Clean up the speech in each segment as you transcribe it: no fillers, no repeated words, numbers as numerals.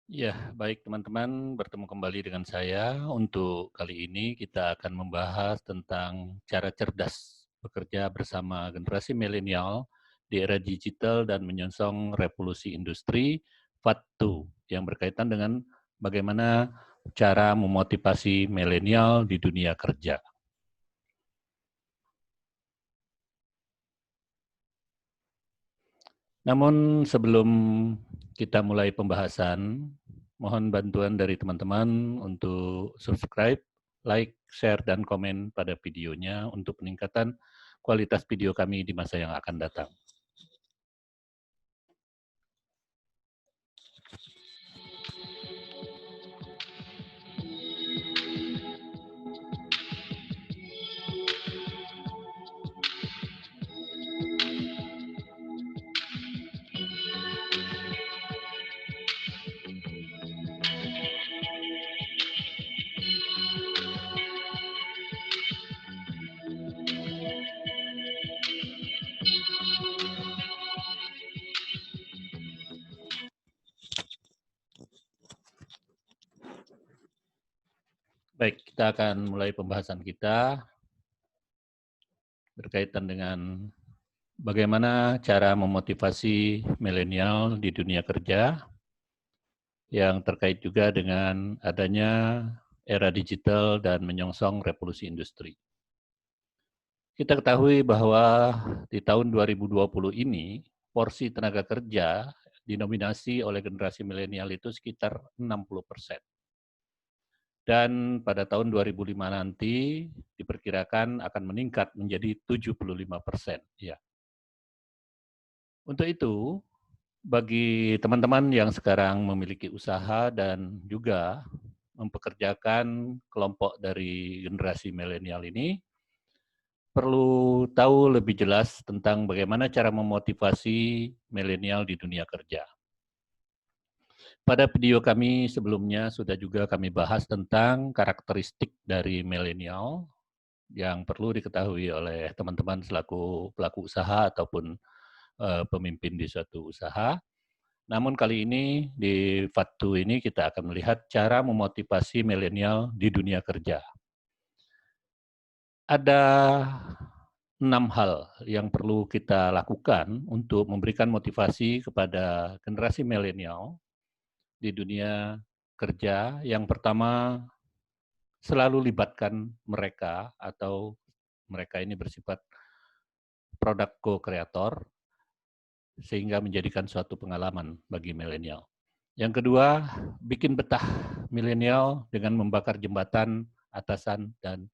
Ya, baik teman-teman, bertemu kembali dengan saya. Untuk kali ini kita akan membahas tentang cara cerdas bekerja bersama generasi milenial di era digital dan menyongsong revolusi industri part 2 yang berkaitan dengan bagaimana cara memotivasi milenial di dunia kerja. Namun sebelum kita mulai pembahasan, mohon bantuan dari teman-teman untuk subscribe, like, share, dan komen pada videonya untuk peningkatan kualitas video kami di masa yang akan datang. Baik, kita akan mulai pembahasan kita berkaitan dengan bagaimana cara memotivasi milenial di dunia kerja yang terkait juga dengan adanya era digital dan menyongsong revolusi industri. Kita ketahui bahwa di tahun 2020 ini, porsi tenaga kerja dinominasi oleh generasi milenial itu sekitar 60%. Dan pada tahun 2005 nanti diperkirakan akan meningkat menjadi 75%. Ya. Untuk itu, bagi teman-teman yang sekarang memiliki usaha dan juga mempekerjakan kelompok dari generasi milenial ini, perlu tahu lebih jelas tentang bagaimana cara memotivasi milenial di dunia kerja. Pada video kami sebelumnya sudah juga kami bahas tentang karakteristik dari milenial yang perlu diketahui oleh teman-teman selaku pelaku usaha ataupun pemimpin di suatu usaha. Namun kali ini di Fatu ini kita akan melihat cara memotivasi milenial di dunia kerja. Ada 6 hal yang perlu kita lakukan untuk memberikan motivasi kepada generasi milenial di dunia kerja. Yang pertama, selalu libatkan mereka atau mereka ini bersifat produk co-kreator sehingga menjadikan suatu pengalaman bagi milenial. Yang kedua, bikin betah milenial dengan membakar jembatan atasan dan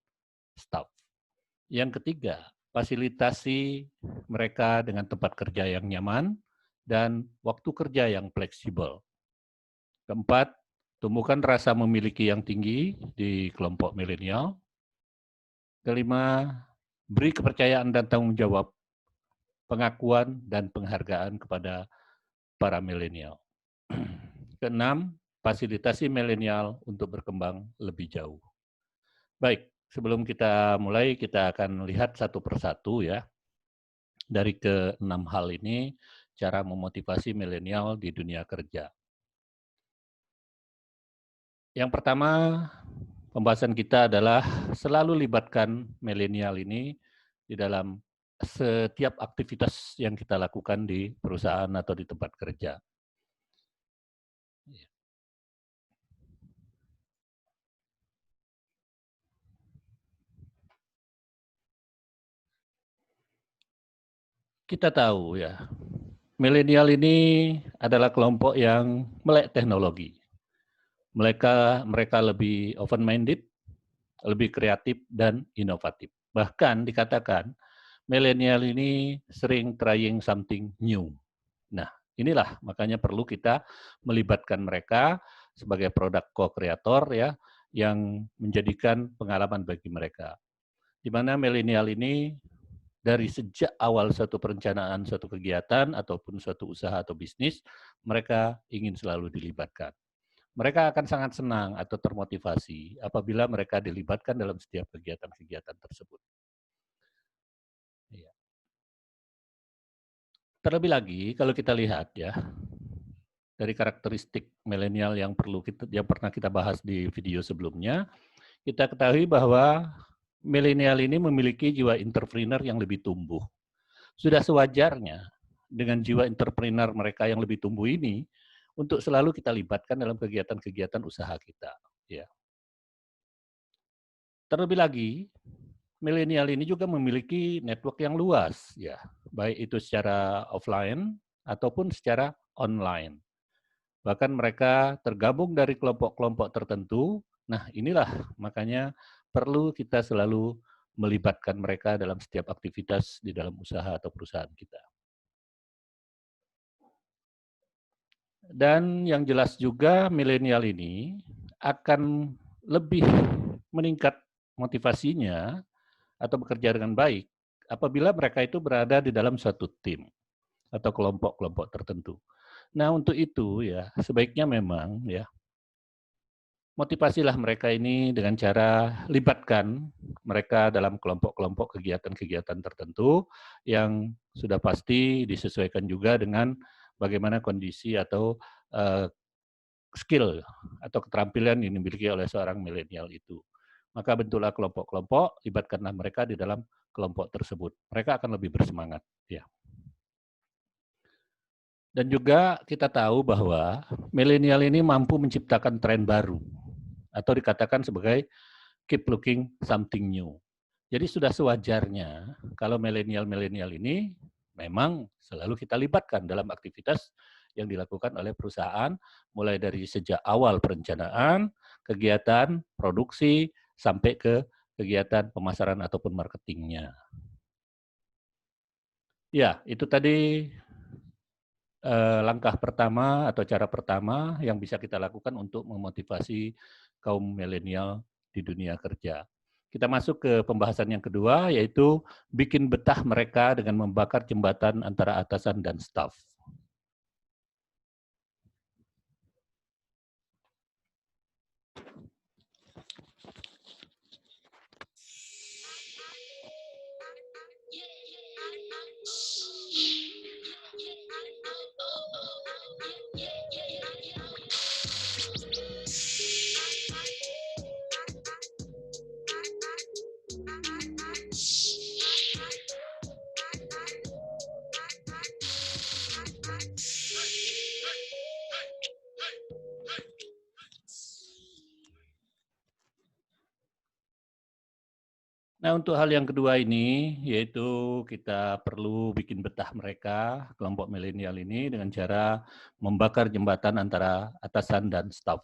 staf. Yang ketiga, fasilitasi mereka dengan tempat kerja yang nyaman dan waktu kerja yang fleksibel. Keempat, tumbuhkan rasa memiliki yang tinggi di kelompok milenial. Kelima, beri kepercayaan dan tanggung jawab, pengakuan dan penghargaan kepada para milenial. Keenam, fasilitasi milenial untuk berkembang lebih jauh. Baik, sebelum kita mulai, kita akan lihat satu persatu ya. Dari keenam hal ini, cara memotivasi milenial di dunia kerja. Yang pertama, pembahasan kita adalah selalu libatkan milenial ini di dalam setiap aktivitas yang kita lakukan di perusahaan atau di tempat kerja. Kita tahu ya, milenial ini adalah kelompok yang melek teknologi. Mereka lebih open minded, lebih kreatif dan inovatif. Bahkan dikatakan milenial ini sering trying something new. Nah, inilah makanya perlu kita melibatkan mereka sebagai produk co-kreator ya yang menjadikan pengalaman bagi mereka. Di mana milenial ini dari sejak awal suatu perencanaan suatu kegiatan ataupun suatu usaha atau bisnis, mereka ingin selalu dilibatkan. Mereka akan sangat senang atau termotivasi apabila mereka dilibatkan dalam setiap kegiatan-kegiatan tersebut. Iya. Terlebih lagi kalau kita lihat ya, dari karakteristik milenial yang pernah kita bahas di video sebelumnya, kita ketahui bahwa milenial ini memiliki jiwa entrepreneur yang lebih tumbuh. Sudah sewajarnya dengan jiwa entrepreneur mereka yang lebih tumbuh ini untuk selalu kita libatkan dalam kegiatan-kegiatan usaha kita. Ya. Terlebih lagi, milenial ini juga memiliki network yang luas, ya, baik itu secara offline ataupun secara online. Bahkan mereka tergabung dari kelompok-kelompok tertentu. Nah, inilah makanya perlu kita selalu melibatkan mereka dalam setiap aktivitas di dalam usaha atau perusahaan kita. Dan yang jelas juga milenial ini akan lebih meningkat motivasinya atau bekerja dengan baik apabila mereka itu berada di dalam suatu tim atau kelompok-kelompok tertentu. Nah, untuk itu ya sebaiknya memang ya motivasilah mereka ini dengan cara libatkan mereka dalam kelompok-kelompok kegiatan-kegiatan tertentu yang sudah pasti disesuaikan juga dengan bagaimana kondisi atau uh, skill atau keterampilan yang dimiliki oleh seorang milenial itu. Maka bentuklah kelompok-kelompok, libatkanlah mereka di dalam kelompok tersebut. Mereka akan lebih bersemangat. Ya. Dan juga kita tahu bahwa milenial ini mampu menciptakan tren baru atau dikatakan sebagai keep looking something new. Jadi sudah sewajarnya kalau milenial-milenial ini memang selalu kita libatkan dalam aktivitas yang dilakukan oleh perusahaan, mulai dari sejak awal perencanaan, kegiatan, produksi, sampai ke kegiatan pemasaran ataupun marketingnya. Ya, itu tadi langkah pertama atau cara pertama yang bisa kita lakukan untuk memotivasi kaum milenial di dunia kerja. Kita masuk ke pembahasan yang kedua, yaitu bikin betah mereka dengan membakar jembatan antara atasan dan staf. Nah, untuk hal yang kedua ini, yaitu kita perlu bikin betah mereka, kelompok milenial ini, dengan cara membakar jembatan antara atasan dan staf.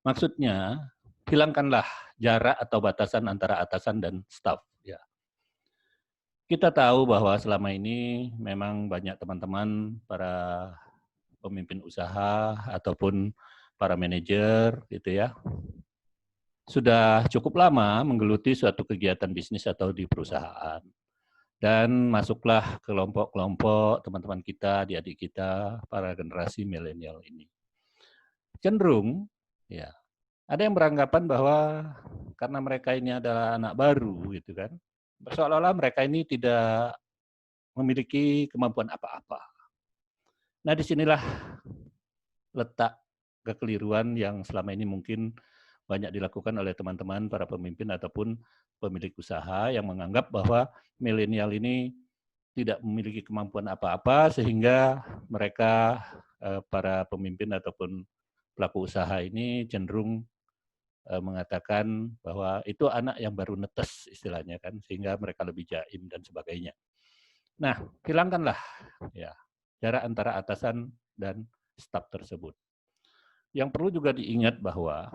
Maksudnya, hilangkanlah jarak atau batasan antara atasan dan staf. Ya. Kita tahu bahwa selama ini memang banyak teman-teman para pemimpin usaha ataupun para manajer gitu ya, sudah cukup lama menggeluti suatu kegiatan bisnis atau di perusahaan. Dan masuklah kelompok-kelompok teman-teman kita, adik-adik kita, para generasi milenial ini. Cenderung, ya, ada yang beranggapan bahwa karena mereka ini adalah anak baru, gitu kan, seolah-olah mereka ini tidak memiliki kemampuan apa-apa. Nah, disinilah letak kekeliruan yang selama ini mungkin banyak dilakukan oleh teman-teman para pemimpin ataupun pemilik usaha yang menganggap bahwa milenial ini tidak memiliki kemampuan apa-apa sehingga mereka para pemimpin ataupun pelaku usaha ini cenderung mengatakan bahwa itu anak yang baru netes istilahnya kan sehingga mereka lebih jaim dan sebagainya. Nah, hilangkanlah ya jarak antara atasan dan staf tersebut. Yang perlu juga diingat bahwa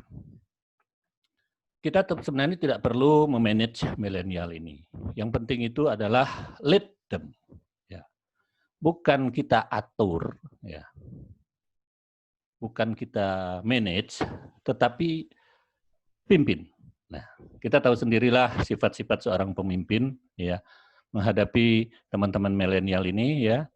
kita sebenarnya tidak perlu memanage milenial ini. Yang penting itu adalah lead them. Ya. Bukan kita atur, ya. Bukan kita manage, tetapi pimpin. Nah, kita tahu sendirilah sifat-sifat seorang pemimpin, ya, menghadapi teman-teman milenial ini, ya.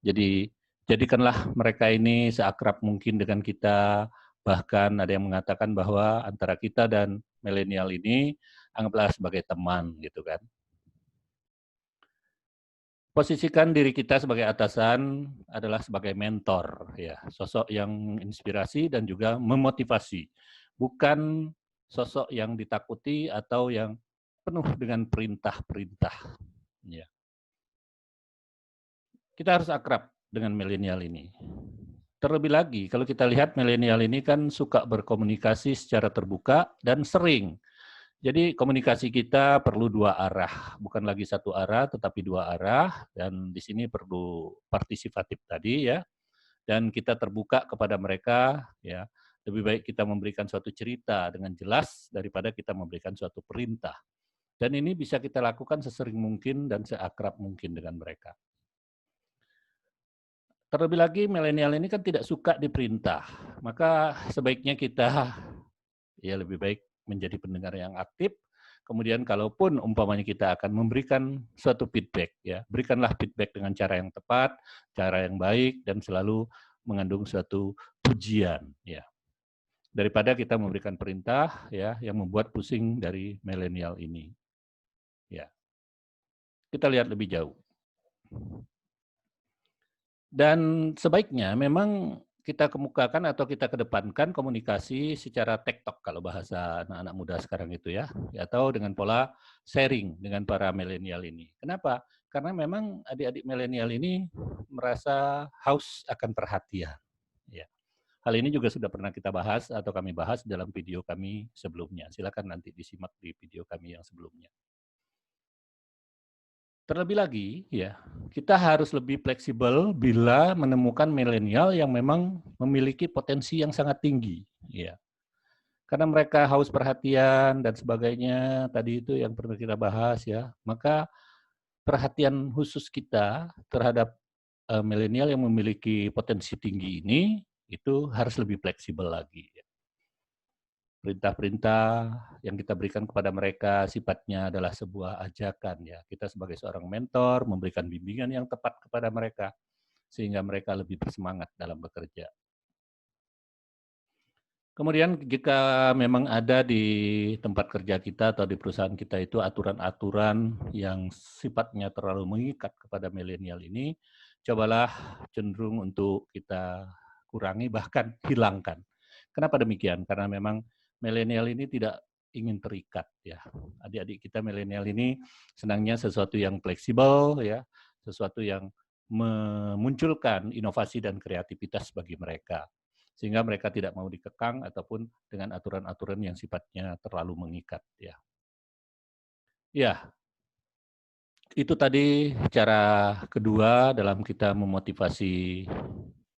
Jadi jadikanlah mereka ini seakrab mungkin dengan kita. Bahkan ada yang mengatakan bahwa antara kita dan milenial ini anggaplah sebagai teman gitu kan. Posisikan diri kita sebagai atasan adalah sebagai mentor, ya, sosok yang inspirasi dan juga memotivasi, bukan sosok yang ditakuti atau yang penuh dengan perintah-perintah. Ya. Kita harus akrab dengan milenial ini. Terlebih lagi, kalau kita lihat milenial ini kan suka berkomunikasi secara terbuka dan sering. Jadi komunikasi kita perlu dua arah, bukan lagi satu arah, tetapi dua arah. Dan di sini perlu partisipatif tadi ya. Dan kita terbuka kepada mereka ya. Lebih baik kita memberikan suatu cerita dengan jelas daripada kita memberikan suatu perintah. Dan ini bisa kita lakukan sesering mungkin dan seakrab mungkin dengan mereka. Terlebih lagi milenial ini kan tidak suka diperintah, maka sebaiknya kita ya lebih baik menjadi pendengar yang aktif. Kemudian kalaupun umpamanya kita akan memberikan suatu feedback, ya berikanlah feedback dengan cara yang tepat, cara yang baik dan selalu mengandung suatu pujian, ya. Daripada kita memberikan perintah, ya yang membuat pusing dari milenial ini, ya. Kita lihat lebih jauh. Dan sebaiknya memang kita kemukakan atau kita kedepankan komunikasi secara tektok kalau bahasa anak-anak muda sekarang itu ya, atau dengan pola sharing dengan para milenial ini. Kenapa? Karena memang adik-adik milenial ini merasa haus akan perhatian. Ya. Hal ini juga sudah pernah kita bahas atau kami bahas dalam video kami sebelumnya. Silakan nanti disimak di video kami yang sebelumnya. Terlebih lagi, ya, kita harus lebih fleksibel bila menemukan milenial yang memang memiliki potensi yang sangat tinggi, ya. Karena mereka haus perhatian dan sebagainya, tadi itu yang pernah kita bahas ya, maka perhatian khusus kita terhadap milenial yang memiliki potensi tinggi ini, itu harus lebih fleksibel lagi. Perintah-perintah yang kita berikan kepada mereka sifatnya adalah sebuah ajakan ya. Kita sebagai seorang mentor memberikan bimbingan yang tepat kepada mereka sehingga mereka lebih bersemangat dalam bekerja. Kemudian jika memang ada di tempat kerja kita atau di perusahaan kita itu aturan-aturan yang sifatnya terlalu mengikat kepada milenial ini, cobalah cenderung untuk kita kurangi bahkan hilangkan. Kenapa demikian? Karena memang milenial ini tidak ingin terikat ya. Adik-adik kita milenial ini senangnya sesuatu yang fleksibel ya, sesuatu yang memunculkan inovasi dan kreativitas bagi mereka. Sehingga mereka tidak mau dikekang ataupun dengan aturan-aturan yang sifatnya terlalu mengikat ya. Ya, itu tadi cara kedua dalam kita memotivasi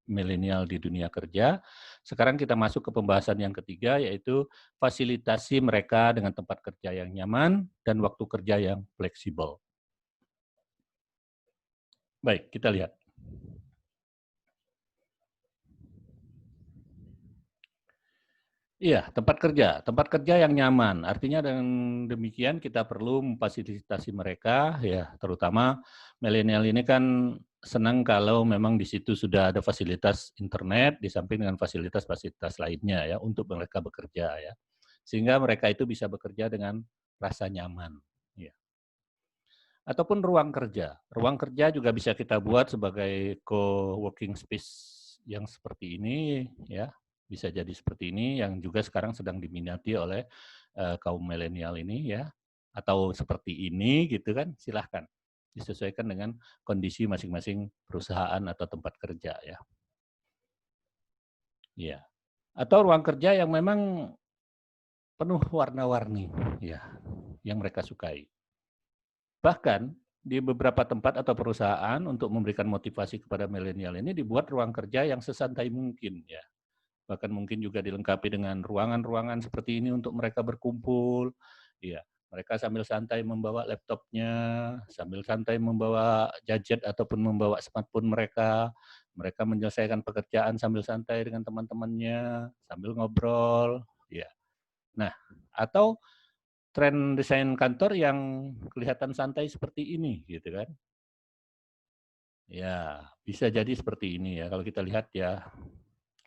milenial di dunia kerja. Sekarang kita masuk ke pembahasan yang ketiga, yaitu fasilitasi mereka dengan tempat kerja yang nyaman dan waktu kerja yang fleksibel. Baik, kita lihat. Iya, tempat kerja yang nyaman. Artinya dengan demikian kita perlu memfasilitasi mereka, ya terutama milenial ini kan senang kalau memang di situ sudah ada fasilitas internet di samping dengan fasilitas-fasilitas lainnya ya untuk mereka bekerja ya. Sehingga mereka itu bisa bekerja dengan rasa nyaman. Ya. Ataupun ruang kerja. Ruang kerja juga bisa kita buat sebagai co-working space yang seperti ini ya. Bisa jadi seperti ini yang juga sekarang sedang diminati oleh kaum milenial ini ya. Atau seperti ini gitu kan, silahkan. Disesuaikan dengan kondisi masing-masing perusahaan atau tempat kerja ya. Ya. Atau ruang kerja yang memang penuh warna-warni ya, yang mereka sukai. Bahkan di beberapa tempat atau perusahaan untuk memberikan motivasi kepada milenial ini dibuat ruang kerja yang sesantai mungkin ya. Bahkan mungkin juga dilengkapi dengan ruangan-ruangan seperti ini untuk mereka berkumpul. Ya, mereka sambil santai membawa laptopnya, sambil santai membawa gadget ataupun membawa smartphone mereka. Mereka menyelesaikan pekerjaan sambil santai dengan teman-temannya, sambil ngobrol. Ya. Nah, atau tren desain kantor yang kelihatan santai seperti ini, gitu kan. Ya, bisa jadi seperti ini ya. Kalau kita lihat ya,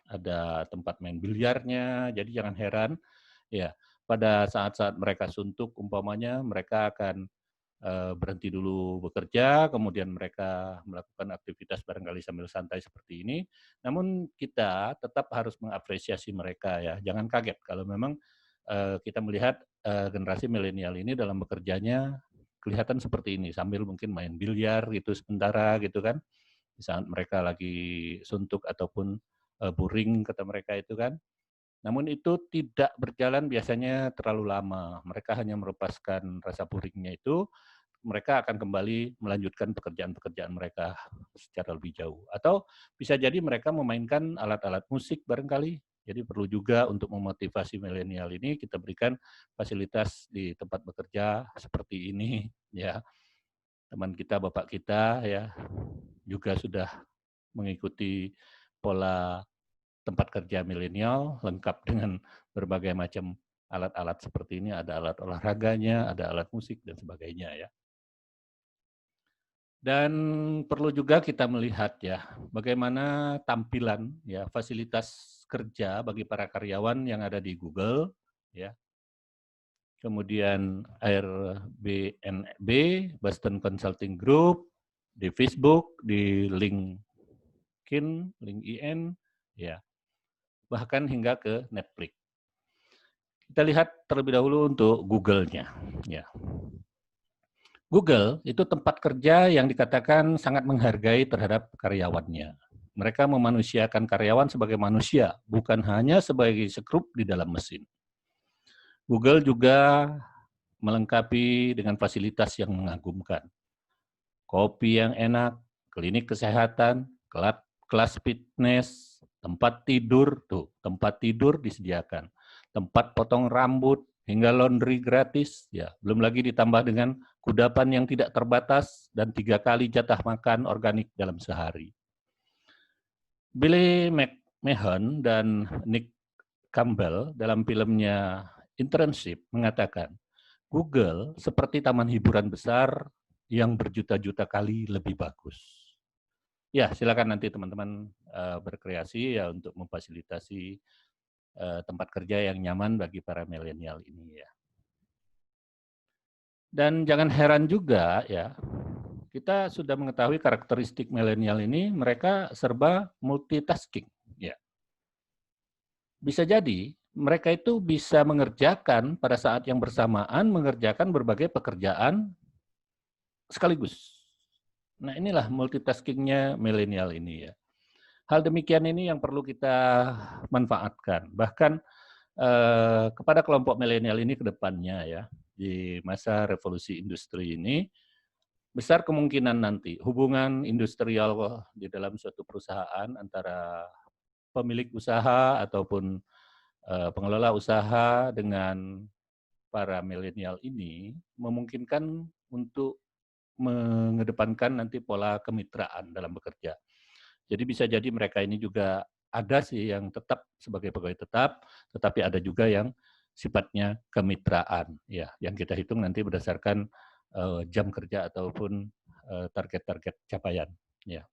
ada tempat main biliarnya, jadi jangan heran ya pada saat-saat mereka suntuk umpamanya mereka akan berhenti dulu bekerja, kemudian mereka melakukan aktivitas barangkali sambil santai seperti ini. Namun kita tetap harus mengapresiasi mereka ya. Jangan kaget kalau memang kita melihat generasi milenial ini dalam bekerjanya kelihatan seperti ini, sambil mungkin main biliar gitu sementara gitu kan, di saat mereka lagi suntuk ataupun boring kata mereka itu kan. Namun itu tidak berjalan biasanya terlalu lama. Mereka hanya melepaskan rasa boringnya itu, mereka akan kembali melanjutkan pekerjaan-pekerjaan mereka secara lebih jauh. Atau bisa jadi mereka memainkan alat-alat musik barangkali. Jadi perlu juga untuk memotivasi milenial ini kita berikan fasilitas di tempat bekerja seperti ini ya. Teman kita, bapak kita ya juga sudah mengikuti pola tempat kerja milenial lengkap dengan berbagai macam alat-alat seperti ini, ada alat olahraganya, ada alat musik dan sebagainya ya. Dan perlu juga kita melihat ya, bagaimana tampilan ya fasilitas kerja bagi para karyawan yang ada di Google ya. Kemudian Airbnb, Boston Consulting Group, di Facebook, di LinkedIn ya. Bahkan hingga ke Netflix. Kita lihat terlebih dahulu untuk Google-nya ya. Google itu tempat kerja yang dikatakan sangat menghargai terhadap karyawannya. Mereka memanusiakan karyawan sebagai manusia, bukan hanya sebagai sekrup di dalam mesin. Google juga melengkapi dengan fasilitas yang mengagumkan. Kopi yang enak, klinik kesehatan, kelas fitness, tempat tidur disediakan. Tempat potong rambut, hingga laundry gratis, ya. Belum lagi ditambah dengan kudapan yang tidak terbatas dan 3 kali jatah makan organik dalam sehari. Billy McMahon dan Nick Campbell dalam filmnya Internship mengatakan, Google seperti taman hiburan besar yang berjuta-juta kali lebih bagus. Ya, silakan nanti teman-teman berkreasi ya untuk memfasilitasi tempat kerja yang nyaman bagi para milenial ini ya. Dan jangan heran juga ya, kita sudah mengetahui karakteristik milenial ini, mereka serba multitasking. Ya. Bisa jadi mereka itu bisa mengerjakan pada saat yang bersamaan, mengerjakan berbagai pekerjaan sekaligus. Nah inilah multitaskingnya milenial ini ya. Hal demikian ini yang perlu kita manfaatkan. Bahkan kepada kelompok milenial ini ke depannya ya, di masa revolusi industri ini, besar kemungkinan nanti hubungan industrial di dalam suatu perusahaan antara pemilik usaha ataupun pengelola usaha dengan para milenial ini memungkinkan untuk mengedepankan nanti pola kemitraan dalam bekerja. Jadi bisa jadi mereka ini juga ada sih yang tetap sebagai pegawai tetap, tetapi ada juga yang sifatnya kemitraan, ya, yang kita hitung nanti berdasarkan jam kerja ataupun target-target capaian. Ya.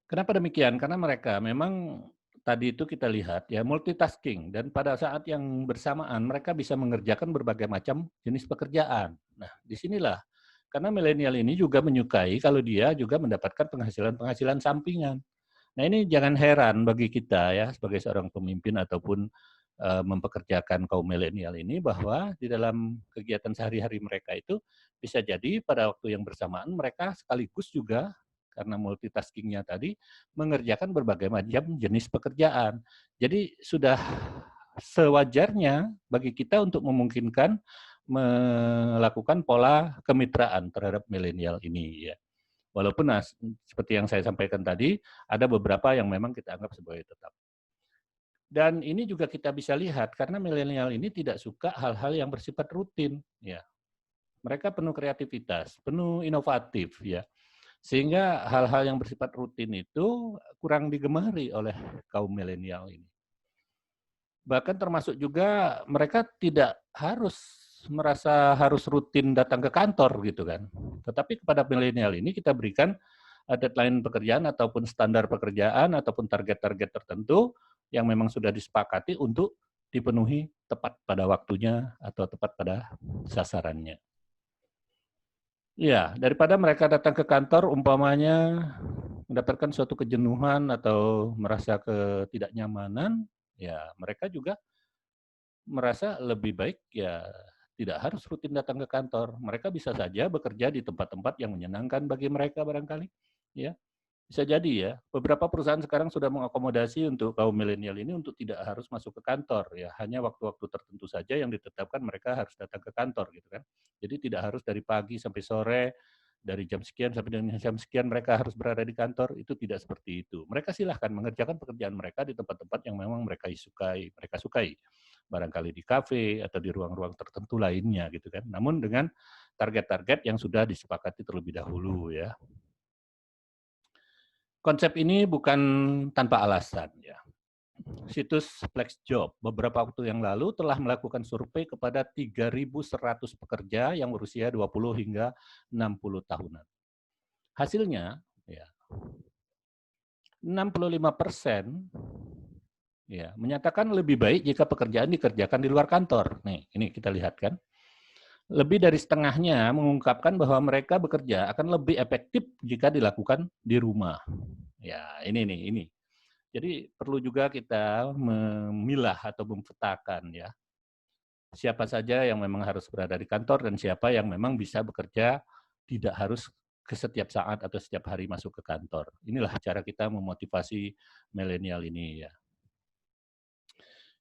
Kenapa demikian? Karena mereka memang tadi itu kita lihat ya multitasking dan pada saat yang bersamaan mereka bisa mengerjakan berbagai macam jenis pekerjaan. Nah, disinilah karena milenial ini juga menyukai kalau dia juga mendapatkan penghasilan-penghasilan sampingan. Nah ini jangan heran bagi kita ya sebagai seorang pemimpin ataupun mempekerjakan kaum milenial ini bahwa di dalam kegiatan sehari-hari mereka itu bisa jadi pada waktu yang bersamaan mereka sekaligus juga karena multitaskingnya tadi mengerjakan berbagai macam jenis pekerjaan. Jadi sudah sewajarnya bagi kita untuk memungkinkan melakukan pola kemitraan terhadap milenial ini ya. Walaupun seperti yang saya sampaikan tadi, ada beberapa yang memang kita anggap sebagai tetap. Dan ini juga kita bisa lihat karena milenial ini tidak suka hal-hal yang bersifat rutin, ya. Mereka penuh kreativitas, penuh inovatif, ya. Sehingga hal-hal yang bersifat rutin itu kurang digemari oleh kaum milenial ini. Bahkan termasuk juga mereka tidak harus merasa harus rutin datang ke kantor gitu kan. Tetapi kepada milenial ini kita berikan deadline pekerjaan ataupun standar pekerjaan ataupun target-target tertentu yang memang sudah disepakati untuk dipenuhi tepat pada waktunya atau tepat pada sasarannya. Ya, daripada mereka datang ke kantor umpamanya mendapatkan suatu kejenuhan atau merasa ketidaknyamanan, ya mereka juga merasa lebih baik ya tidak harus rutin datang ke kantor. Mereka bisa saja bekerja di tempat-tempat yang menyenangkan bagi mereka barangkali, ya. Bisa jadi ya, beberapa perusahaan sekarang sudah mengakomodasi untuk kaum milenial ini untuk tidak harus masuk ke kantor ya, hanya waktu-waktu tertentu saja yang ditetapkan mereka harus datang ke kantor gitu kan. Jadi tidak harus dari pagi sampai sore, dari jam sekian sampai dengan jam sekian mereka harus berada di kantor, itu tidak seperti itu. Mereka silahkan mengerjakan pekerjaan mereka di tempat-tempat yang memang mereka sukai. Barangkali di kafe atau di ruang-ruang tertentu lainnya gitu kan. Namun dengan target-target yang sudah disepakati terlebih dahulu ya. Konsep ini bukan tanpa alasan ya. Situs FlexJob beberapa waktu yang lalu telah melakukan survei kepada 3.100 pekerja yang berusia 20 hingga 60 tahunan. Hasilnya ya 65% ya menyatakan lebih baik jika pekerjaan dikerjakan di luar kantor. Nih, ini kita lihat kan. Lebih dari setengahnya mengungkapkan bahwa mereka bekerja akan lebih efektif jika dilakukan di rumah. Ya, ini nih, ini. Jadi perlu juga kita memilah atau memetakan ya, siapa saja yang memang harus berada di kantor dan siapa yang memang bisa bekerja tidak harus ke setiap saat atau setiap hari masuk ke kantor. Inilah cara kita memotivasi milenial ini ya.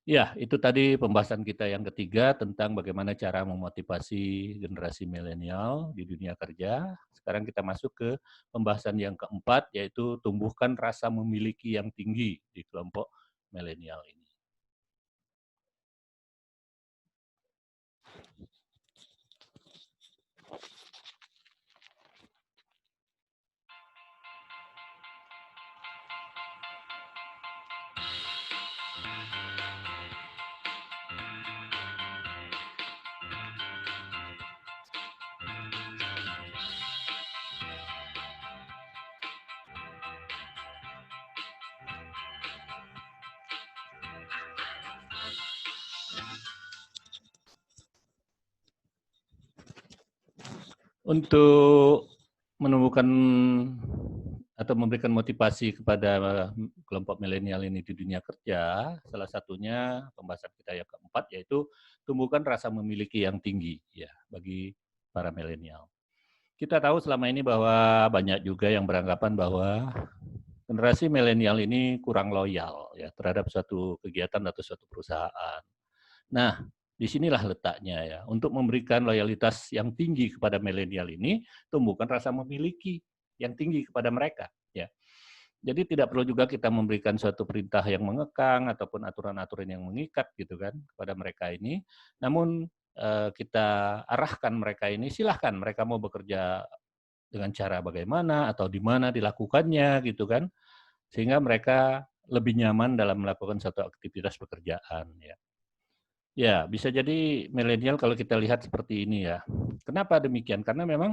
Ya, itu tadi pembahasan kita yang ketiga tentang bagaimana cara memotivasi generasi milenial di dunia kerja. Sekarang kita masuk ke pembahasan yang keempat, yaitu tumbuhkan rasa memiliki yang tinggi di kelompok milenial ini. Untuk menumbuhkan atau memberikan motivasi kepada kelompok milenial ini di dunia kerja, salah satunya pembahasan kita yang keempat yaitu tumbuhkan rasa memiliki yang tinggi ya bagi para milenial. Kita tahu selama ini bahwa banyak juga yang beranggapan bahwa generasi milenial ini kurang loyal ya terhadap suatu kegiatan atau suatu perusahaan. Nah, disinilah letaknya ya. Untuk memberikan loyalitas yang tinggi kepada milenial ini, tumbuhkan rasa memiliki yang tinggi kepada mereka. Ya. Jadi tidak perlu juga kita memberikan suatu perintah yang mengekang ataupun aturan-aturan yang mengikat gitu kan kepada mereka ini. Namun kita arahkan mereka ini, silahkan mereka mau bekerja dengan cara bagaimana atau di mana dilakukannya gitu kan, sehingga mereka lebih nyaman dalam melakukan suatu aktivitas pekerjaan ya. Ya, bisa jadi milenial kalau kita lihat seperti ini ya. Kenapa demikian? Karena memang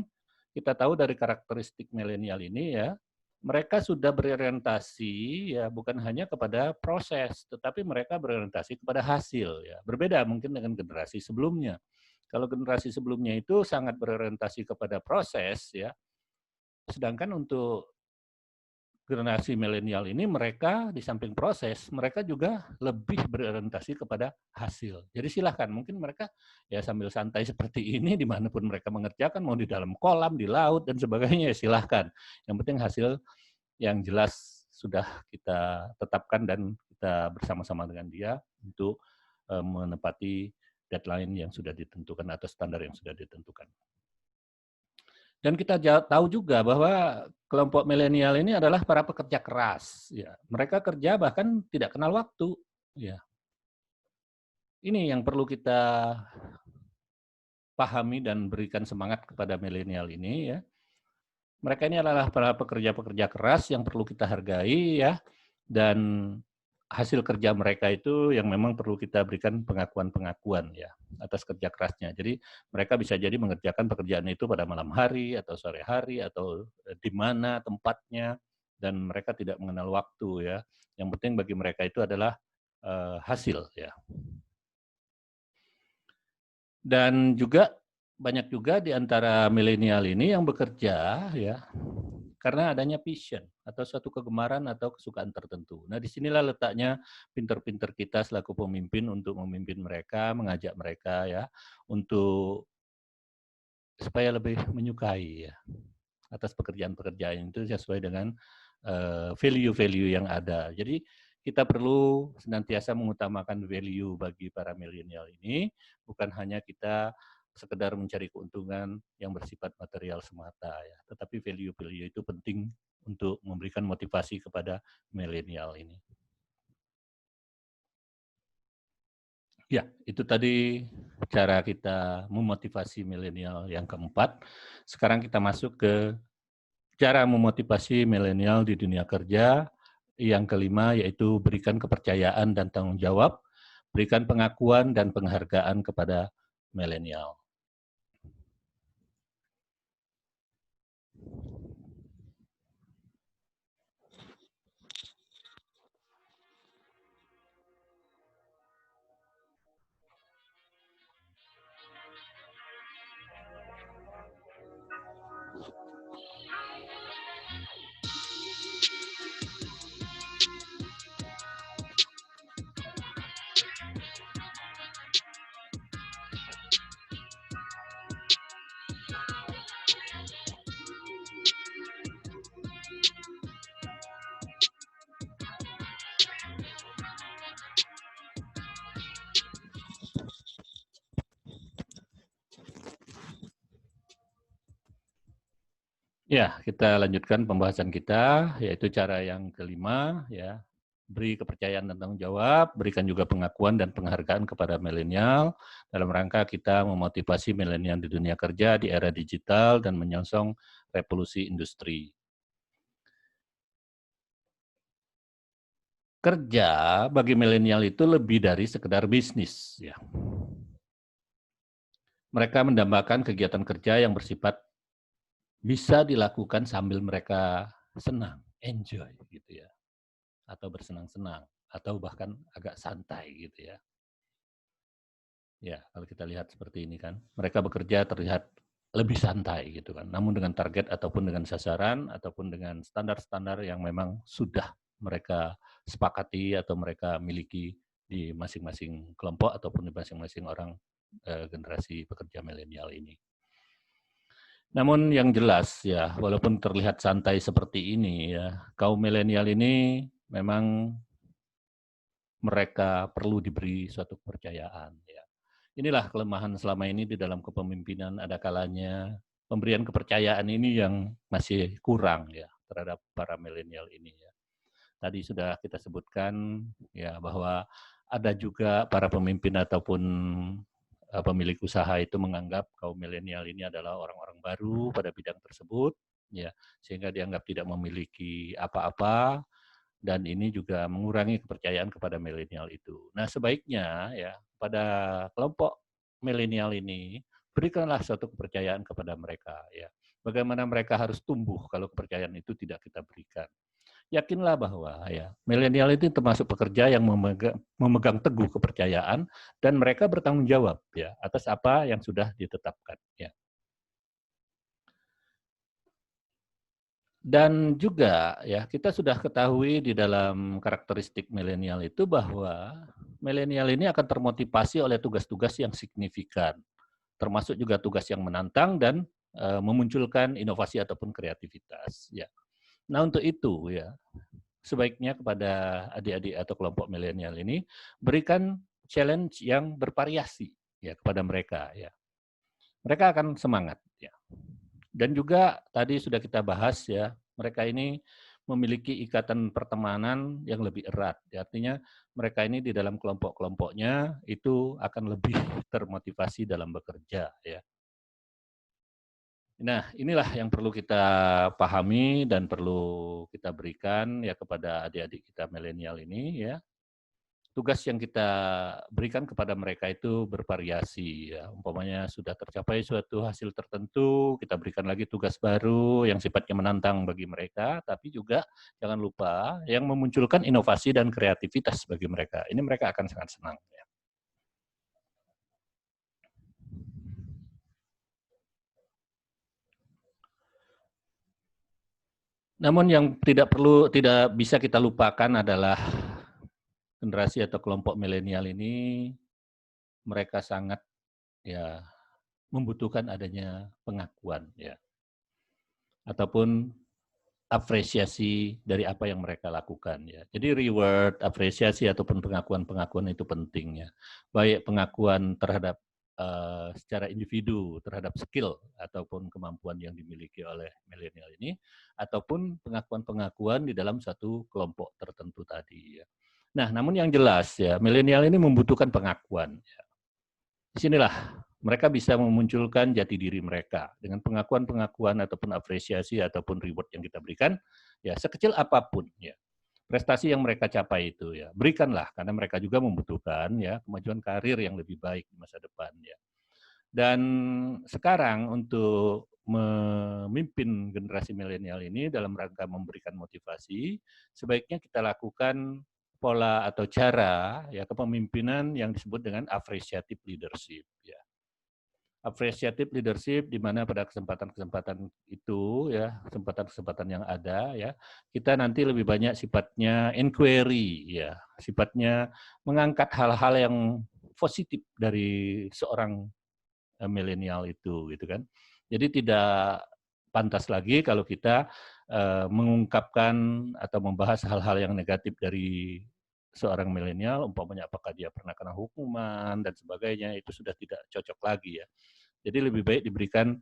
kita tahu dari karakteristik milenial ini ya, mereka sudah berorientasi ya bukan hanya kepada proses, tetapi mereka berorientasi kepada hasil ya. Berbeda mungkin dengan generasi sebelumnya. Kalau generasi sebelumnya itu sangat berorientasi kepada proses ya, sedangkan untuk generasi milenial ini mereka di samping proses, mereka juga lebih berorientasi kepada hasil. Jadi silahkan, mungkin mereka ya sambil santai seperti ini dimanapun mereka mengerjakan, mau di dalam kolam, di laut, dan sebagainya, ya silahkan. Yang penting hasil yang jelas sudah kita tetapkan dan kita bersama-sama dengan dia untuk menepati deadline yang sudah ditentukan atau standar yang sudah ditentukan. Dan kita tahu juga bahwa kelompok milenial ini adalah para pekerja keras. Ya. Mereka kerja bahkan tidak kenal waktu. Ya. Ini yang perlu kita pahami dan berikan semangat kepada milenial ini. Ya. Mereka ini adalah para pekerja-pekerja keras yang perlu kita hargai ya. Dan hasil kerja mereka itu yang memang perlu kita berikan pengakuan-pengakuan ya atas kerja kerasnya. Jadi mereka bisa jadi mengerjakan pekerjaan itu pada malam hari atau sore hari atau di mana tempatnya dan mereka tidak mengenal waktu ya. Yang penting bagi mereka itu adalah hasil ya. Dan juga banyak juga di antara milenial ini yang bekerja ya karena adanya passion atau suatu kegemaran atau kesukaan tertentu. Nah, disinilah letaknya pinter-pinter kita selaku pemimpin untuk memimpin mereka, mengajak mereka ya untuk supaya lebih menyukai ya atas pekerjaan-pekerjaan itu sesuai dengan value-value yang ada. Jadi kita perlu senantiasa mengutamakan value bagi para milenial ini, bukan hanya kita sekedar mencari keuntungan yang bersifat material semata ya, tetapi value-value itu penting untuk memberikan motivasi kepada milenial ini. Ya, itu tadi cara kita memotivasi milenial yang keempat. Sekarang kita masuk ke cara memotivasi milenial di dunia kerja. Yang kelima yaitu berikan kepercayaan dan tanggung jawab, berikan pengakuan dan penghargaan kepada milenial. Ya, kita lanjutkan pembahasan kita, yaitu cara yang kelima, ya, beri kepercayaan dan tanggung jawab, berikan juga pengakuan dan penghargaan kepada milenial dalam rangka kita memotivasi milenial di dunia kerja di era digital dan menyongsong revolusi industri. Kerja bagi milenial itu lebih dari sekedar bisnis, ya. Mereka mendambakan kegiatan kerja yang bersifat bisa dilakukan sambil mereka senang, enjoy gitu ya, atau bersenang-senang, atau bahkan agak santai gitu ya. Ya, kalau kita lihat seperti ini kan, mereka bekerja terlihat lebih santai gitu kan, namun dengan target ataupun dengan sasaran ataupun dengan standar-standar yang memang sudah mereka sepakati atau mereka miliki di masing-masing kelompok ataupun di masing-masing orang generasi pekerja milenial ini. Namun yang jelas ya, walaupun terlihat santai seperti ini ya, kaum milenial ini memang mereka perlu diberi suatu kepercayaan ya. Inilah kelemahan selama ini di dalam kepemimpinan, ada kalanya pemberian kepercayaan ini yang masih kurang ya terhadap para milenial ini ya. Tadi sudah kita sebutkan ya bahwa ada juga para pemimpin ataupun pemilik usaha itu menganggap kaum milenial ini adalah orang-orang baru pada bidang tersebut ya, sehingga dianggap tidak memiliki apa-apa dan ini juga mengurangi kepercayaan kepada milenial itu. Nah, sebaiknya ya pada kelompok milenial ini berikanlah suatu kepercayaan kepada mereka ya. Bagaimana mereka harus tumbuh kalau kepercayaan itu tidak kita berikan. Yakinlah bahwa ya milenial itu termasuk pekerja yang memegang teguh kepercayaan dan mereka bertanggung jawab ya atas apa yang sudah ditetapkan ya. Dan juga ya kita sudah ketahui di dalam karakteristik milenial itu bahwa milenial ini akan termotivasi oleh tugas-tugas yang signifikan, termasuk juga tugas yang menantang dan memunculkan inovasi ataupun kreativitas ya. Nah, untuk itu ya sebaiknya kepada adik-adik atau kelompok milenial ini berikan challenge yang bervariasi ya kepada mereka ya. Mereka akan semangat ya. Dan juga tadi sudah kita bahas ya, mereka ini memiliki ikatan pertemanan yang lebih erat. Artinya mereka ini di dalam kelompok-kelompoknya itu akan lebih termotivasi dalam bekerja ya. Nah, inilah yang perlu kita pahami dan perlu kita berikan ya kepada adik-adik kita milenial ini ya. Tugas yang kita berikan kepada mereka itu bervariasi ya. Umpamanya sudah tercapai suatu hasil tertentu, kita berikan lagi tugas baru yang sifatnya menantang bagi mereka, tapi juga jangan lupa yang memunculkan inovasi dan kreativitas bagi mereka. Ini mereka akan sangat senang ya. Namun yang tidak bisa kita lupakan adalah generasi atau kelompok milenial ini, mereka sangat ya membutuhkan adanya pengakuan ya, ataupun apresiasi dari apa yang mereka lakukan ya. Jadi reward, apresiasi ataupun pengakuan-pengakuan itu penting ya. Baik pengakuan terhadap secara individu terhadap skill ataupun kemampuan yang dimiliki oleh milenial ini, ataupun pengakuan-pengakuan di dalam satu kelompok tertentu tadi ya. Nah, namun yang jelas ya, milenial ini membutuhkan pengakuan. Ya. Di sinilah mereka bisa memunculkan jati diri mereka dengan pengakuan-pengakuan ataupun apresiasi ataupun reward yang kita berikan, ya sekecil apapun ya prestasi yang mereka capai itu ya berikanlah karena mereka juga membutuhkan ya kemajuan karir yang lebih baik di masa depan ya. Dan sekarang untuk memimpin generasi milenial ini dalam rangka memberikan motivasi, sebaiknya kita lakukan pola atau cara ya kepemimpinan yang disebut dengan appreciative leadership ya. Appreciative leadership di mana pada kesempatan-kesempatan itu ya, kesempatan-kesempatan yang ada ya, kita nanti lebih banyak sifatnya inquiry ya, sifatnya mengangkat hal-hal yang positif dari seorang milenial itu gitu kan. Jadi tidak pantas lagi kalau kita mengungkapkan atau membahas hal-hal yang negatif dari seorang milenial, umpamanya apakah dia pernah kena hukuman dan sebagainya, itu sudah tidak cocok lagi ya. Jadi lebih baik diberikan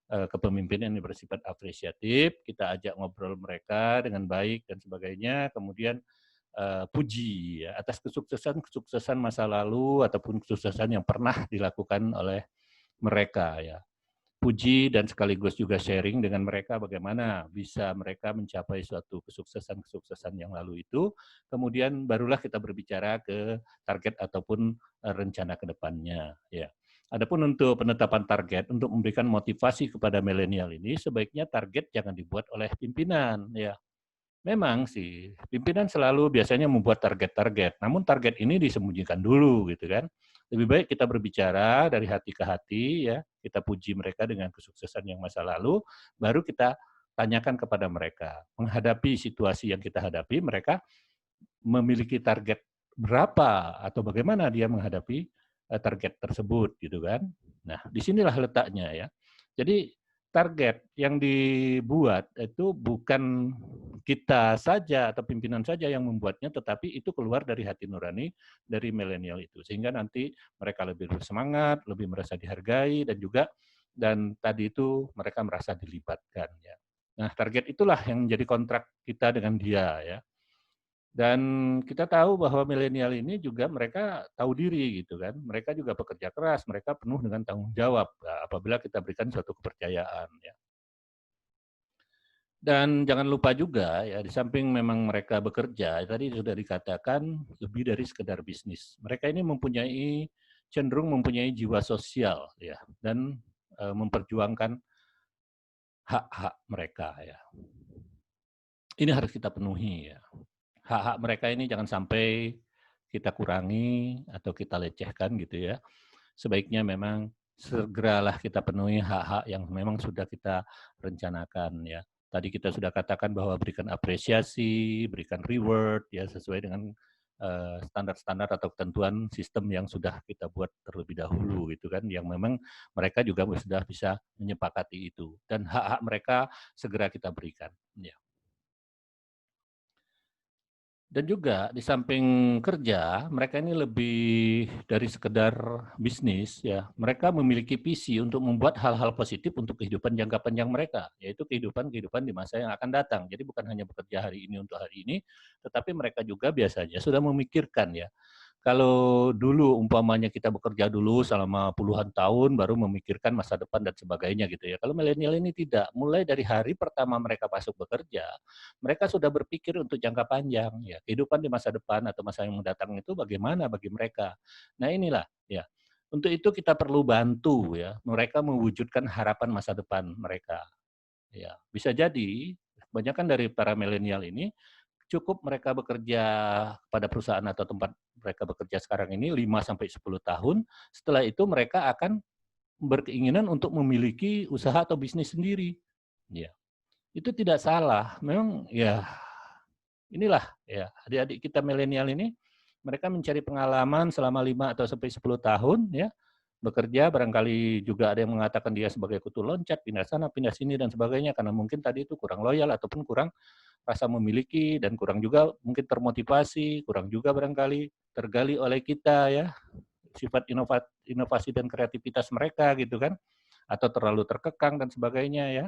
kepemimpinan yang bersifat apresiatif, kita ajak ngobrol mereka dengan baik dan sebagainya, kemudian puji ya, atas kesuksesan masa lalu ataupun kesuksesan yang pernah dilakukan oleh mereka ya. Puji dan sekaligus juga sharing dengan mereka bagaimana bisa mereka mencapai suatu kesuksesan-kesuksesan yang lalu itu, kemudian barulah kita berbicara ke target ataupun rencana ke depannya ya. Adapun untuk penetapan target untuk memberikan motivasi kepada milenial ini sebaiknya target jangan dibuat oleh pimpinan ya. Memang sih, pimpinan selalu biasanya membuat target-target, namun target ini disembunyikan dulu gitu kan. Lebih baik kita berbicara dari hati ke hati ya, kita puji mereka dengan kesuksesan yang masa lalu, baru kita tanyakan kepada mereka. Menghadapi situasi yang kita hadapi, mereka memiliki target berapa atau bagaimana dia menghadapi target tersebut gitu kan. Nah, disinilah letaknya ya. Jadi target yang dibuat itu bukan kita saja atau pimpinan saja yang membuatnya, tetapi itu keluar dari hati nurani dari milenial itu. Sehingga nanti mereka lebih bersemangat, lebih merasa dihargai, dan tadi itu mereka merasa dilibatkan. Ya. Nah, target itulah yang menjadi kontrak kita dengan dia. Ya. Dan kita tahu bahwa milenial ini juga mereka tahu diri gitu kan. Mereka juga bekerja keras, mereka penuh dengan tanggung jawab apabila kita berikan suatu kepercayaan ya. Dan jangan lupa juga ya di samping memang mereka bekerja, tadi sudah dikatakan lebih dari sekedar bisnis. Mereka ini cenderung mempunyai jiwa sosial ya dan memperjuangkan hak-hak mereka ya. Ini harus kita penuhi ya. Hak-hak mereka ini jangan sampai kita kurangi atau kita lecehkan gitu ya. Sebaiknya memang segeralah kita penuhi hak-hak yang memang sudah kita rencanakan ya. Tadi kita sudah katakan bahwa berikan apresiasi, berikan reward ya sesuai dengan standar-standar atau ketentuan sistem yang sudah kita buat terlebih dahulu gitu kan, yang memang mereka juga sudah bisa menyepakati itu dan hak-hak mereka segera kita berikan. Ya. Dan juga di samping kerja, mereka ini lebih dari sekedar bisnis ya. Mereka memiliki visi untuk membuat hal-hal positif untuk kehidupan jangka panjang mereka, yaitu kehidupan di masa yang akan datang. Jadi bukan hanya bekerja hari ini untuk hari ini, tetapi mereka juga biasanya sudah memikirkan ya, kalau dulu umpamanya kita bekerja dulu selama puluhan tahun baru memikirkan masa depan dan sebagainya gitu ya. Kalau milenial ini tidak, mulai dari hari pertama mereka masuk bekerja, mereka sudah berpikir untuk jangka panjang ya. Kehidupan di masa depan atau masa yang mendatang itu bagaimana bagi mereka. Nah, inilah ya. Untuk itu kita perlu bantu ya, mereka mewujudkan harapan masa depan mereka. Ya, bisa jadi kebanyakan dari para milenial ini cukup mereka bekerja pada perusahaan atau tempat mereka bekerja sekarang ini 5 sampai 10 tahun, setelah itu mereka akan berkeinginan untuk memiliki usaha atau bisnis sendiri. Ya. Itu tidak salah. Memang ya inilah ya adik-adik kita milenial ini, mereka mencari pengalaman selama 5 atau sampai 10 tahun ya, bekerja barangkali juga ada yang mengatakan dia sebagai kutu loncat, pindah sana, pindah sini dan sebagainya karena mungkin tadi itu kurang loyal ataupun kurang rasa memiliki dan kurang juga mungkin termotivasi, kurang juga barangkali tergali oleh kita ya, sifat inovasi dan kreativitas mereka gitu kan, atau terlalu terkekang dan sebagainya ya.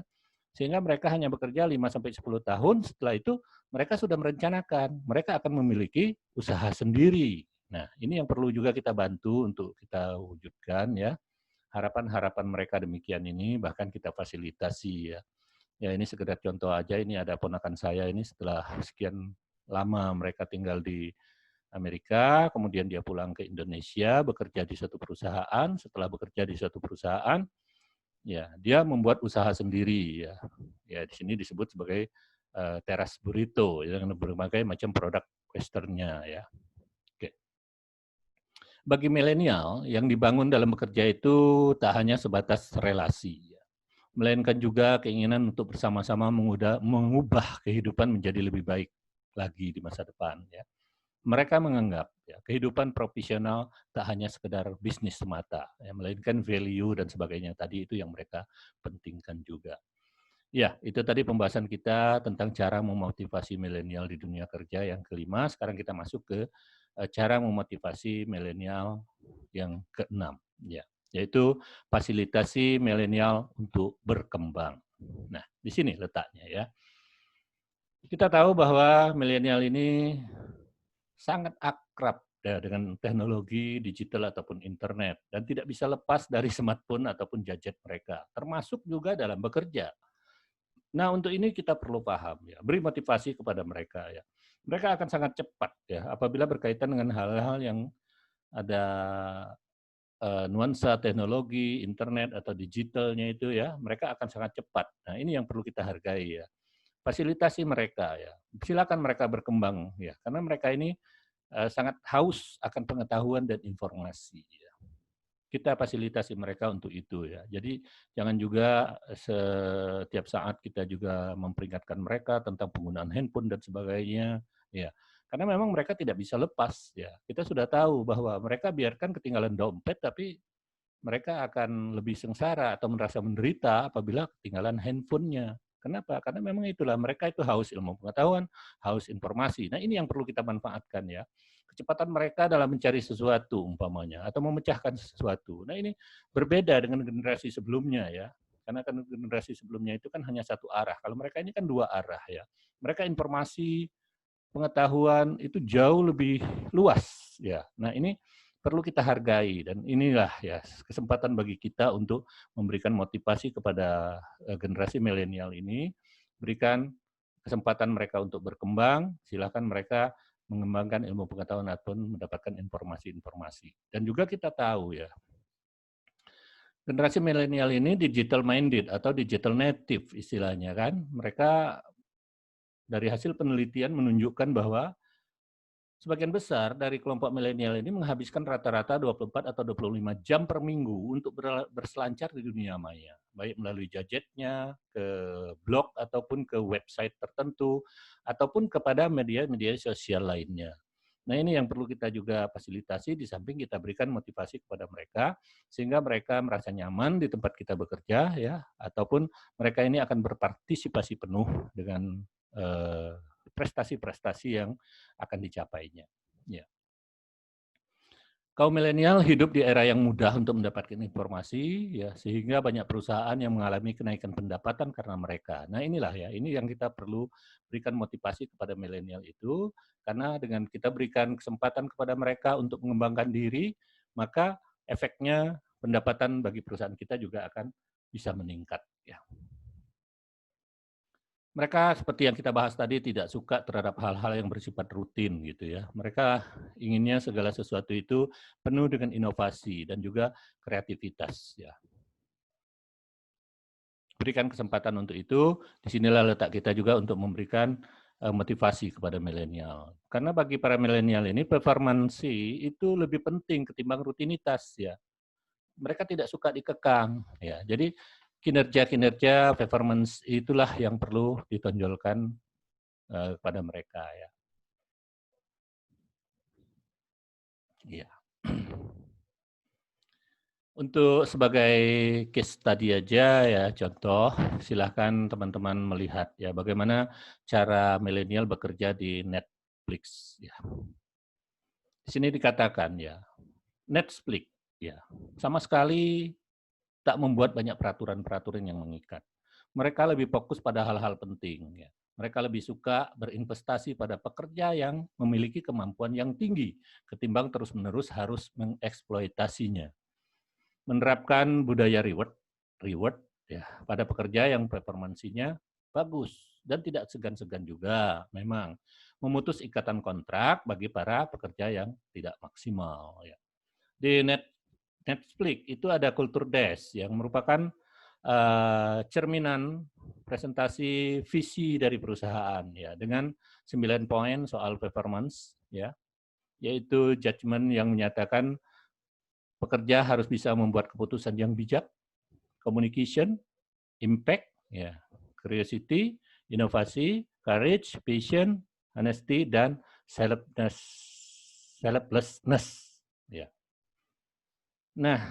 Sehingga mereka hanya bekerja 5 sampai 10 tahun, setelah itu mereka sudah merencanakan, mereka akan memiliki usaha sendiri. Nah, ini yang perlu juga kita bantu untuk kita wujudkan ya. Harapan-harapan mereka demikian ini bahkan kita fasilitasi ya. Ya ini sekedar contoh aja, ini ada ponakan saya ini setelah sekian lama mereka tinggal di Amerika, kemudian dia pulang ke Indonesia, bekerja di suatu perusahaan, setelah bekerja di suatu perusahaan, ya dia membuat usaha sendiri ya. Ya di sini disebut sebagai teras burrito, ya, dengan berbagai macam produk westernnya ya. Oke. Bagi milenial, yang dibangun dalam bekerja itu tak hanya sebatas relasi, ya, melainkan juga keinginan untuk bersama-sama mengubah kehidupan menjadi lebih baik lagi di masa depan. Ya. Mereka menganggap ya, kehidupan profesional tak hanya sekedar bisnis semata, ya, melainkan value dan sebagainya tadi itu yang mereka pentingkan juga. Ya, itu tadi pembahasan kita tentang cara memotivasi milenial di dunia kerja yang kelima. Sekarang kita masuk ke cara memotivasi milenial yang keenam, ya, yaitu fasilitasi milenial untuk berkembang. Nah, di sini letaknya ya. Kita tahu bahwa milenial ini sangat akrab ya, dengan teknologi digital ataupun internet dan tidak bisa lepas dari smartphone ataupun gadget mereka, termasuk juga dalam bekerja. Nah, untuk ini kita perlu paham ya, beri motivasi kepada mereka ya. Mereka akan sangat cepat ya apabila berkaitan dengan hal-hal yang ada nuansa teknologi, internet atau digitalnya itu ya, mereka akan sangat cepat. Nah, ini yang perlu kita hargai ya. Fasilitasi mereka ya. Silakan mereka berkembang ya, karena mereka ini sangat haus akan pengetahuan dan informasi ya. Kita fasilitasi mereka untuk itu ya. Jadi jangan juga setiap saat kita juga memperingatkan mereka tentang penggunaan handphone dan sebagainya ya. Karena memang mereka tidak bisa lepas ya. Kita sudah tahu bahwa mereka biarkan ketinggalan dompet tapi mereka akan lebih sengsara atau merasa menderita apabila ketinggalan handphonenya. Kenapa? Karena memang itulah mereka itu haus ilmu pengetahuan, haus informasi. Nah, ini yang perlu kita manfaatkan ya. Kecepatan mereka dalam mencari sesuatu umpamanya atau memecahkan sesuatu. Nah, ini berbeda dengan generasi sebelumnya ya. Karena kan generasi sebelumnya itu kan hanya satu arah. Kalau mereka ini kan dua arah ya. Mereka informasi, pengetahuan itu jauh lebih luas ya. Nah, ini perlu kita hargai dan inilah ya kesempatan bagi kita untuk memberikan motivasi kepada generasi milenial ini, berikan kesempatan mereka untuk berkembang, silakan mereka mengembangkan ilmu pengetahuan ataupun mendapatkan informasi-informasi. Dan juga kita tahu ya, generasi milenial ini digital minded atau digital native istilahnya kan. Mereka dari hasil penelitian menunjukkan bahwa sebagian besar dari kelompok milenial ini menghabiskan rata-rata 24 atau 25 jam per minggu untuk berselancar di dunia maya, baik melalui gadgetnya, ke blog ataupun ke website tertentu, ataupun kepada media-media sosial lainnya. Nah, ini yang perlu kita juga fasilitasi di samping kita berikan motivasi kepada mereka sehingga mereka merasa nyaman di tempat kita bekerja ya, ataupun mereka ini akan berpartisipasi penuh dengan prestasi-prestasi yang akan dicapainya. Ya. Kaum milenial hidup di era yang mudah untuk mendapatkan informasi, ya sehingga banyak perusahaan yang mengalami kenaikan pendapatan karena mereka. Nah inilah ya, ini yang kita perlu berikan motivasi kepada milenial itu, karena dengan kita berikan kesempatan kepada mereka untuk mengembangkan diri, maka efeknya pendapatan bagi perusahaan kita juga akan bisa meningkat. Ya. Mereka seperti yang kita bahas tadi tidak suka terhadap hal-hal yang bersifat rutin gitu ya. Mereka inginnya segala sesuatu itu penuh dengan inovasi dan juga kreativitas ya. Berikan kesempatan untuk itu, disinilah letak kita juga untuk memberikan motivasi kepada milenial. Karena bagi para milenial ini performansi itu lebih penting ketimbang rutinitas ya. Mereka tidak suka dikekang ya. Jadi kinerja-kinerja performance itulah yang perlu ditonjolkan kepada mereka ya. Iya. Untuk sebagai case study aja ya, contoh, silahkan teman-teman melihat ya bagaimana cara milenial bekerja di Netflix ya. Di sini dikatakan ya, Netflix ya, sama sekali tak membuat banyak peraturan-peraturan yang mengikat. Mereka lebih fokus pada hal-hal penting ya. Mereka lebih suka berinvestasi pada pekerja yang memiliki kemampuan yang tinggi ketimbang terus-menerus harus mengeksploitasinya. Menerapkan budaya reward ya pada pekerja yang performansinya bagus dan tidak segan-segan juga memang memutus ikatan kontrak bagi para pekerja yang tidak maksimal ya. Di Netflix itu ada Culture Dash yang merupakan cerminan presentasi visi dari perusahaan ya dengan 9 poin soal performance ya, yaitu judgement yang menyatakan pekerja harus bisa membuat keputusan yang bijak, communication, impact, ya, curiosity, inovasi, courage, passion, honesty, dan selflessness. Ya. Nah,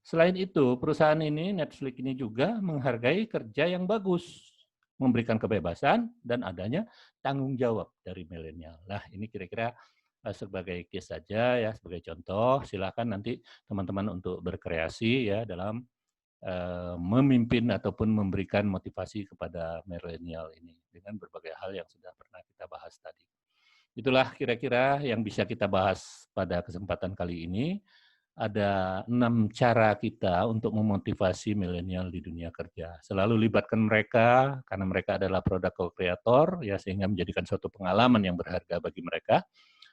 selain itu, perusahaan ini, Netflix ini juga menghargai kerja yang bagus, memberikan kebebasan, dan adanya tanggung jawab dari milenial. Nah, ini kira-kira sebagai case saja ya, sebagai contoh, silakan nanti teman-teman untuk berkreasi ya dalam memimpin ataupun memberikan motivasi kepada milenial ini dengan berbagai hal yang sudah pernah kita bahas tadi. Itulah kira-kira yang bisa kita bahas pada kesempatan kali ini. Ada 6 cara kita untuk memotivasi milenial di dunia kerja. Selalu libatkan mereka karena mereka adalah produk co-creator ya sehingga menjadikan suatu pengalaman yang berharga bagi mereka.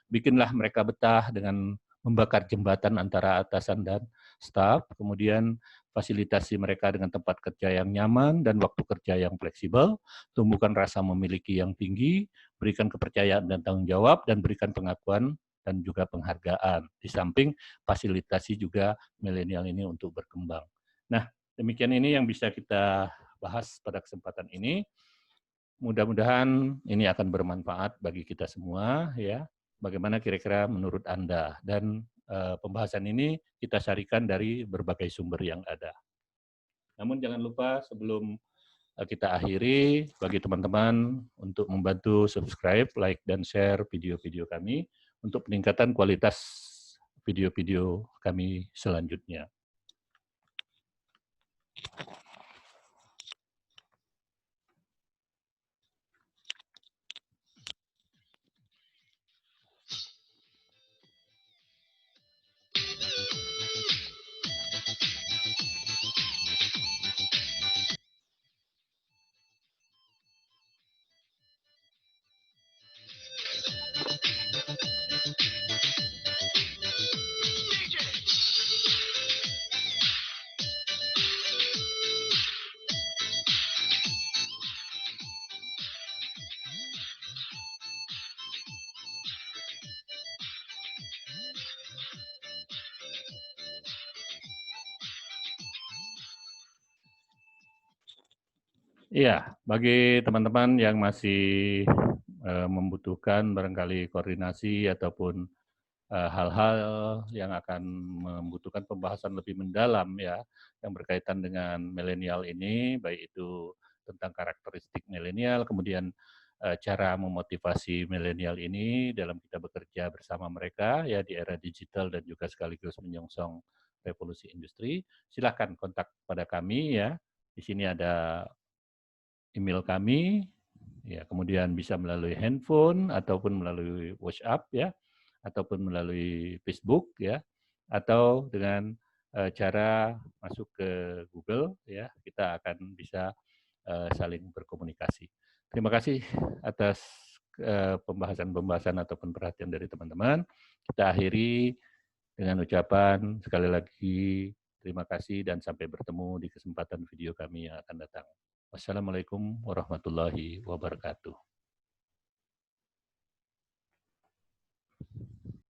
Bikinlah mereka betah dengan membakar jembatan antara atasan dan staf, kemudian fasilitasi mereka dengan tempat kerja yang nyaman dan waktu kerja yang fleksibel, tumbuhkan rasa memiliki yang tinggi, berikan kepercayaan dan tanggung jawab, dan berikan pengakuan dan juga penghargaan. Di samping fasilitasi juga milenial ini untuk berkembang. Nah, demikian ini yang bisa kita bahas pada kesempatan ini. Mudah-mudahan ini akan bermanfaat bagi kita semua ya. Bagaimana kira-kira menurut Anda? Dan pembahasan ini kita carikan dari berbagai sumber yang ada. Namun jangan lupa sebelum kita akhiri, bagi teman-teman untuk membantu subscribe, like, dan share video-video kami untuk peningkatan kualitas video-video kami selanjutnya. Iya, bagi teman-teman yang masih membutuhkan barangkali koordinasi ataupun hal-hal yang akan membutuhkan pembahasan lebih mendalam ya, yang berkaitan dengan milenial ini, baik itu tentang karakteristik milenial, kemudian cara memotivasi milenial ini dalam kita bekerja bersama mereka ya di era digital dan juga sekaligus menyongsong revolusi industri. Silakan kontak pada kami ya. Di sini ada email kami, ya kemudian bisa melalui handphone ataupun melalui WhatsApp ya, ataupun melalui Facebook ya, atau dengan cara masuk ke Google ya, kita akan bisa saling berkomunikasi. Terima kasih atas pembahasan-pembahasan ataupun perhatian dari teman-teman. Kita akhiri dengan ucapan sekali lagi terima kasih dan sampai bertemu di kesempatan video kami yang akan datang. Wassalamualaikum warahmatullahi wabarakatuh.